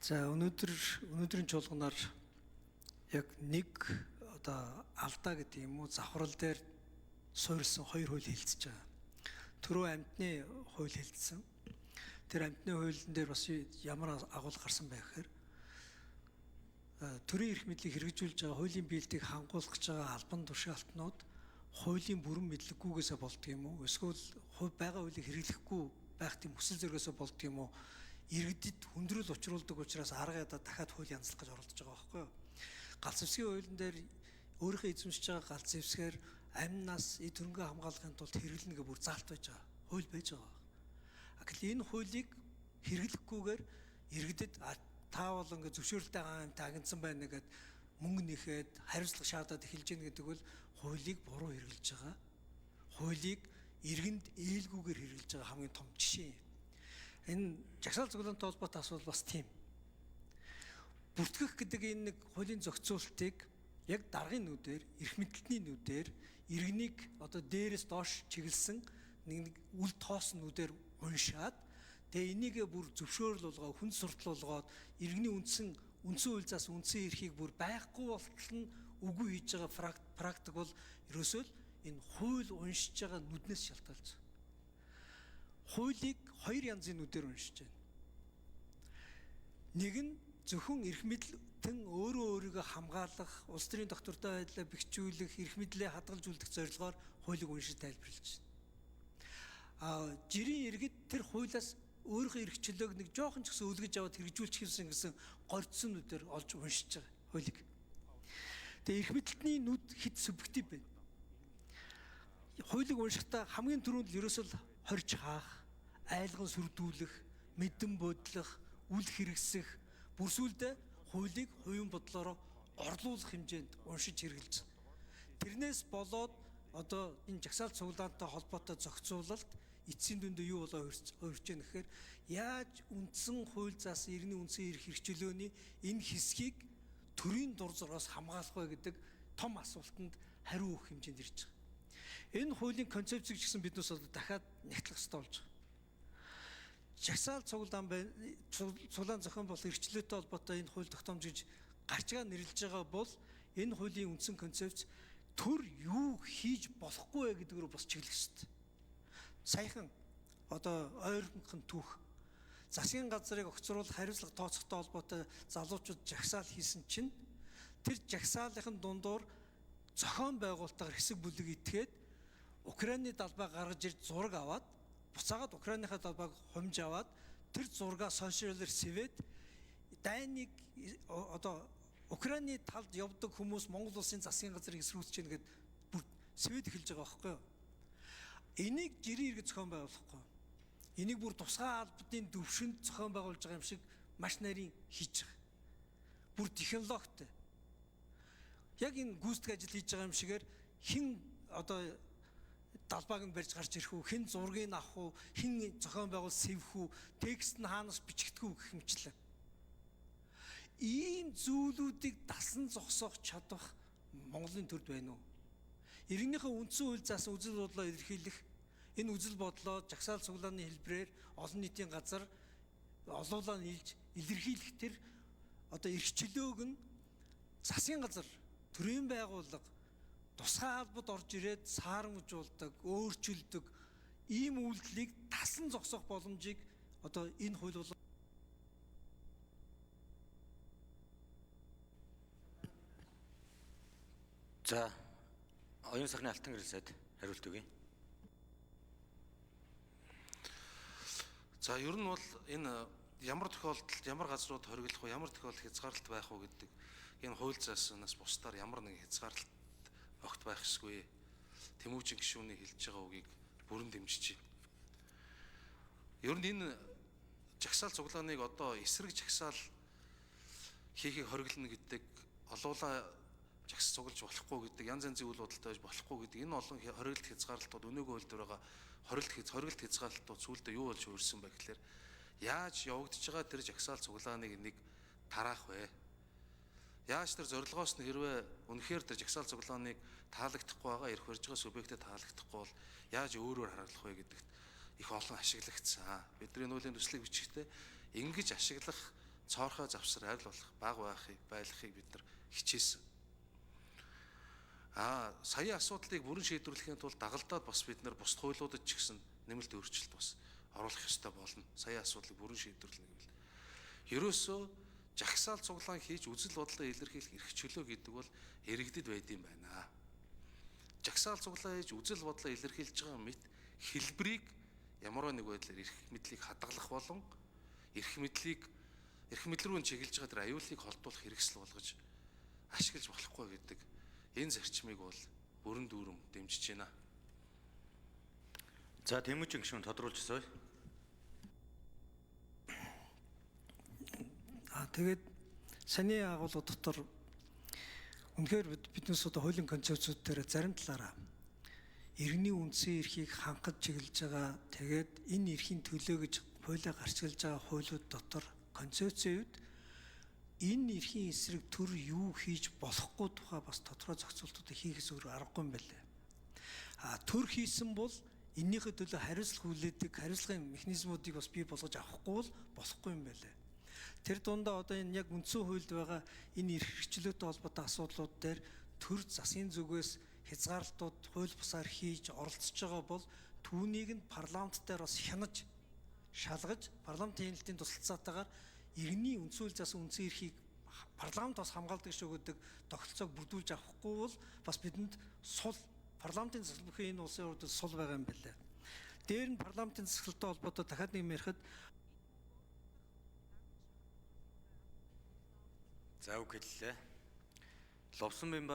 За өнөөдрийн чуулганаар яг нэг одоо алдаа гэдэг юм уу завхрал дээр суурилсан хоёр хууль хэлцэж байгаа. Түрүү амьтны хууль хэлсэн. Тэр амьтны хуулийн дээр бас ямар агуул гарсан байх гэхээр төрийн эрх мэдлийг хэрэгжүүлж байгаа хуулийн биелэлтийг хангуулах гэж байгаа албан тушаалтнууд хуулийн бүрэн мэдлэггүйгээсээ болдго юм уу? Эсвэл байгаа хуулийг хэрэглэхгүй байх тийм хүсэл зоригосоо болдго юм уу? Иргэдэд хүндрэл учруулдаг учраас арга ядаа дахиад хууль янзлах гэж оролдож байгаа байхгүй юу? Галц зэвсгийн хуулийн дээр өөрийнхөө эзэмшиж байгаа галц зэвсгээр амь нас эд хөрөнгөө хамгаалахын тулд хэрэглэнэ гэх бүр заалт байж байгаа. Хууль байж байгаа. Гэтэл энэ хуулийг хэрэглэхгүйгээр иргэдэд та бол ингээд зөвшөөрөлтэй амтаа агнцсан байна гэдэг мөнгө нэхэд хариуцлага шаардаад эхэлж гин гэдэг бол хуулийг буруу хэрэглэж байгаа. Хуулийг иргэнд ээлгүйгээр хэрэглэж байгаа хамгийн том жишээ юм. Энэ жагсаал цуглаантай холбоотой асуудал бас тийм. Бүртгэх гэдэг энэ нэг хуулийн зохицуултыг яг даргын нүдээр, эрх мэдлэлтний нүдээр иргэнийг одоо дээрээс доош чиглэсэн нэг үл тоос нүдээр уншаад тэгээ энийгээ бүр зөвшөөрөл болгоо, хүн суртал болгоод иргэний үндсэн үйлзаас үндсэн эрхийг бүр байхгүй болтол нь үгүй хийж байгаа практик бол ерөөсөө л энэ хууль уншиж байгаа нүднээс шалтгаалж. Хуулийг хоёр янзын нүдээр уншиж байна. Нэг нь зөвхөн эрх мэдлэлтэн өөрөө өөрийгөө хамгаалах, улс төрийн доктортой байдлаа бэхжүүлэх, эрх мэдлээ хадгалж үлдэх зорилгоор хуулийг уншиж тайлбарлаж байна. Жирийн иргэд тэр хуулиас өөрийнхөө эрх чөлөөг нэг жоохон ч гэсэн үлгэж аваад хэрэгжүүлчих гэсэн горьцсон нүдээр олж уншиж байгаа хуулийг. Тэгээ эрх мэдлэлтний нүд хэд субъектив байна. Хуулийг уншихдаа хамгийн түрүүнд л ерөөсөө хорж хаах, айлган сүрдүүлэх, мэдэн бодлох, үл хэрэгсэх, бүрсүүлдэ хуулийг хувийн бодлороо орлуулах хэмжээнд уншиж хэрэгжилж байна. Тэрнээс болоод одоо энэ жагсаал цуглаантай холбоотой зохицуулалт эцсийн дүндээ юу болоо хувирч яах гэхээр яаж үндсэн хууль заасан иргэний үндсэн эрх хэрэгчлөөний энэ хэсгийг төрийн дур зороос хамгаалах вэ гэдэг том асуултанд хариу өгөх хэмжээнд ирж байгаа. Энэ хуулийн концепцийг ч гэсэн биднээс одоо дахиад нягтлах хэрэгтэй болж байгаа. Жагсаал цуглаан зохион бол эрхчлөөтэй холбоотой энэ хууль тогтоомж гэж гарчгаа нэрлэж байгаа бол энэ хуулийн үндсэн концепц төр юу хийж болохгүй вэ гэдгээр бас чиглэх хэрэгтэй. Саяхан одоо ойрхон түүх засгийн газрыг огцруулах хариуцлага тооцохтой холбоотой залуучууд жагсаал хийсэн чинь тэр жагсаалын дундуур зохион байгуулалтаар хэсэг бүлэг итгээд Украины далбаа гаргаж ирж зураг аваад буцаагаад Украиныхаа далбааг хумж аваад тэр зургаа сошиалээр сэвээд дайныг одоо Украины талд явдаг хүмүүс Монгол улсын засгийн газрыг эсрүүцэж гэнэ гэд бүр сэвэд эхэлж байгаа байхгүй юу? Энийг жирийн иргэд зохион байгуулахгүй. Энийг бүр тусгай албадын төвшөнд зохион байгуулж байгаа юм шиг маш нарийн хийж байгаа. Бүр технологитой. Яг энэ гүйцэтгэх ажил хийж байгаа юм шигээр хэн одоо далбааг нь барьж гарч ирэх үү, хэн зургийг авах уу, хэн зохион байгуул сэвэх үү, текст нь хаанаас бичигдэх үү гэх мэтчлэн. Ийм зүйлүүдийг дасан зогсоох чадвах Монголын төрд байна уу? Иргэнийхээ үндсэн үйл заасан үзэл бодлоо илэрхийлэх энэ үзэл бодлоо жагсаал цуглааны хэлбэрээр олон нийтийн газар олуулаа нийлж илэрхийлэх тэр одоо эрх чөлөөг нь засгийн газар, төрийн байгууллага тусгай албад орж ирээд саарамжуулдаг, өөрчилдөг ийм үйлдэлийг дасан зогсоох боломжийг одоо энэ хууль бол За оюун сахны алтан гэрэл сайд хариулт өгье. За ер нь бол энэ ямар тохиолдолд ямар газрууд хориглох вэ, ямар тохиолдолд хязгаарлалт байх вэ гэдэг энэ хууль зааснаас бусдаар ямар нэгэн хязгаарлалт огт байх ёсгүй. Тэмүүжин гишүүний хэлж байгаа үгийг бүрэн дэмжиж байна. Ер нь энэ жагсаал цуглааныг одоо эсрэг жагсаал хийхийг хориглоно гэдэг олуулаа жагс цуглаж болохгүй гэдэг янз янзын үйл бодолтой байж болохгүй гэдэг энэ олон хориглолт хязгаарлалтууд өнөөгөө хөл дээр байгаа хориглолт хязгаарлалтууд сүүлдээ юу болж өөрсөн бэ гэхээр яаж явагдаж байгаа тэр жагсаал цуглааныг нэг тараах вэ? Яаж тэр зорилгоос нь хэрвээ үнэхээр тэр жагсаал цуглааныг таалагдахгүй байгаа эрх барьж байгаа субъектэд таалагдахгүй бол яаж өөрөөр харуулах вэ гэдэгт их олон ашиглагдсан. Бидний нуулийн төслийг бичихтэй ингэж ашиглах цоорхой завсар аль болох бага байлгахыг бид нар хичээсэн. Саяын асуудлыг бүрэн шийдвэрлэхийн тулд дагалдаад бас бид нар бусад хуулиудад ч гэсэн нэмэлт өөрчлөлт бас оруулах ёстой болно. Саяын асуудлыг бүрэн шийдвэрлэх гэвэл ерөөсөө жагсаал цуглаан хийж үзэл бодлоо илэрхийлэх эрх чөлөө гэдэг бол иргэдэд байдсан байна. Жагсаал цуглаан хийж үзэл бодлоо илэрхийлж байгаа мэт хэлбэрийг ямар нэг байдлаар эрх мэдлийг хадгалах болон эрх мэдэл рүү чиглэж байгаа тэр аюулыг холдуулах хэрэгсэл болгож ашиглаж болохгүй гэдэг энэ зарчмыг бол бүрэн дүүрэн дэмжиж байна. За Тэмүүжин гишүүн тодруулж өгсөй. Тэгээд саний агуулга дотор үнэхээр биднээс одоо хуулийн концепцүүд дээр зарим талаараа иргэний үндсэн эрхийг хангаж чиглэж байгаа. Тэгээд энэ эрхийн төлөө гэж хуулиа гарчилж байгаа хуулиуд дотор концепцийн үед энэ эрхийн эсрэг төр юу хийж болохгүй тухай бас тодорхой зохицуултуудыг хийхээс өөр аргагүй юм байна. Төр хийсэн бол эннийхээ төлөө хариуцлага хүлээдэг хариуцлагын механизмуудыг бас бий болгож авахгүй бол болохгүй юм байна. Тэр дундаа одоо энэ яг үндсэн хуульд байгаа энэ эрх хэрэгчлөөтэй холбоотой асуудлууд дээр төр засгийн зүгээс хязгаарлалтууд хууль бусаар хийж оролцож байгаа бол түүнийг нь парламент дээр бас хянаж шалгаж парламентын хэлтийн тусалцаатайгаар иргэний үндсэн хууль засан үндсэн эрхийг парламент бас хамгаалдаг шүү гэдэг тогтолцоог бүрдүүлж авахгүй бол бас бидэнд сул парламентын засгийн энэ улсын урд сул байгаа юм байна. Дээр нь парламентын засгалтай холбоотой дахиад нэг юм ярихад За үг хэллээ. Ловсон